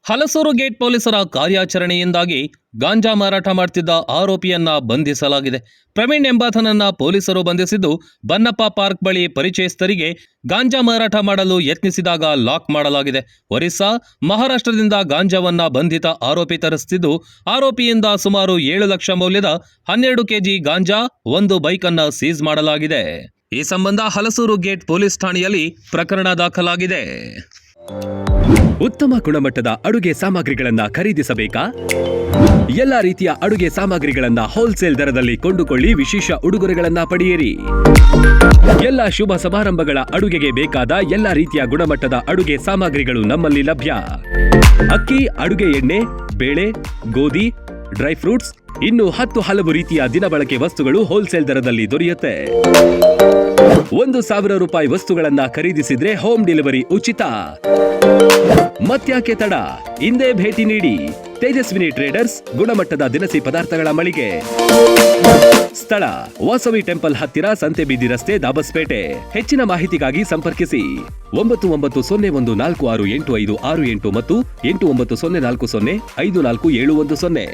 Halasuru gate ಪೊಲೀಸರ ಕಾರ್ಯಾಚರಣೆಯಿಂದಾಗಿ ಗಾಂಜಾ ಮಾರಾಟ ಮಾಡುತ್ತಿದ್ದ ಆರೋಪಿಯನ್ನ ಬಂಧಿಸಲಾಗಿದೆ. ಪ್ರವೀಣ್ ಎಂಬಾತನನ್ನ ಪೊಲೀಸರು ಬಂಧಿಸಿದ್ದು, ಬನ್ನಪ್ಪ ಪಾರ್ಕ್ ಬಳಿ ಪರಿಚಯಸ್ಥರಿಗೆ ಗಾಂಜಾ ಮಾರಾಟ ಮಾಡಲು ಯತ್ನಿಸಿದಾಗ ಲಾಕ್ ಮಾಡಲಾಗಿದೆ. ಒರಿಸ್ಸಾ, ಮಹಾರಾಷ್ಟ್ರದಿಂದ ಗಾಂಜಾವನ್ನ ಬಂಧಿತ ಆರೋಪಿ ತರಿಸುತ್ತಿದ್ದು, ಆರೋಪಿಯಿಂದ ಸುಮಾರು 7 ಲಕ್ಷ ಮೌಲ್ಯದ 12 ಕೆಜಿ ಗಾಂಜಾ, ಒಂದು ಬೈಕ್ ಅನ್ನ ಸೀಸ್ ಮಾಡಲಾಗಿದೆ. ಈ ಸಂಬಂಧ ಹಲಸೂರು ಗೇಟ್ ಪೊಲೀಸ್ ಠಾಣೆಯಲ್ಲಿ ಪ್ರಕರಣ ದಾಖಲಾಗಿದೆ. ಉತ್ತಮ ಗುಣಮಟ್ಟದ ಅಡುಗೆ ಸಾಮಗ್ರಿಗಳನ್ನ ಖರೀದಿಸಬೇಕಾ? ಎಲ್ಲಾ ರೀತಿಯ ಅಡುಗೆ ಸಾಮಗ್ರಿಗಳನ್ನ ಹೋಲ್ಸೇಲ್ ದರದಲ್ಲಿ ಕೊಂಡುಕೊಳ್ಳಿ, ವಿಶೇಷ ಉಡುಗೊರೆಗಳನ್ನ ಪಡೆಯಿರಿ. ಎಲ್ಲ ಶುಭ ಸಮಾರಂಭಗಳ ಅಡುಗೆಗೆ ಬೇಕಾದ ಎಲ್ಲಾ ರೀತಿಯ ಗುಣಮಟ್ಟದ ಅಡುಗೆ ಸಾಮಗ್ರಿಗಳು ನಮ್ಮಲ್ಲಿ ಲಭ್ಯ. ಅಕ್ಕಿ, ಅಡುಗೆ ಎಣ್ಣೆ, ಬೇಳೆ, ಗೋಧಿ, ಡ್ರೈ ಫ್ರೂಟ್ಸ್, ಇನ್ನು 10 ಹಲವು ರೀತಿಯ ದಿನಬಳಕೆ ವಸ್ತುಗಳು ಹೋಲ್ಸೇಲ್ ದರದಲ್ಲಿ ದೊರೆಯುತ್ತೆ. 1,000 ರೂಪಾಯಿ ವಸ್ತುಗಳನ್ನ ಖರೀದಿಸಿದ್ರೆ ಹೋಮ್ ಡೆಲಿವರಿ ಉಚಿತ. ಮತ್ಯಾಕೆ ತಡ, ಇಂದೇ ಭೇಟಿ ನೀಡಿ. ತೇಜಸ್ವಿನಿ ಟ್ರೇಡರ್ಸ್, ಗುಣಮಟ್ಟದ ದಿನಸಿ ಪದಾರ್ಥಗಳ ಮಳಿಗೆ. ಸ್ಥಳ: ವಾಸವಿ ಟೆಂಪಲ್ ಹತ್ತಿರ, ಸಂತೆಬೀದಿ ರಸ್ತೆ, ದಾಬಸ್ಪೇಟೆ. ಹೆಚ್ಚಿನ ಮಾಹಿತಿಗಾಗಿ ಸಂಪರ್ಕಿಸಿ 9901468568 ಮತ್ತು 8904054710.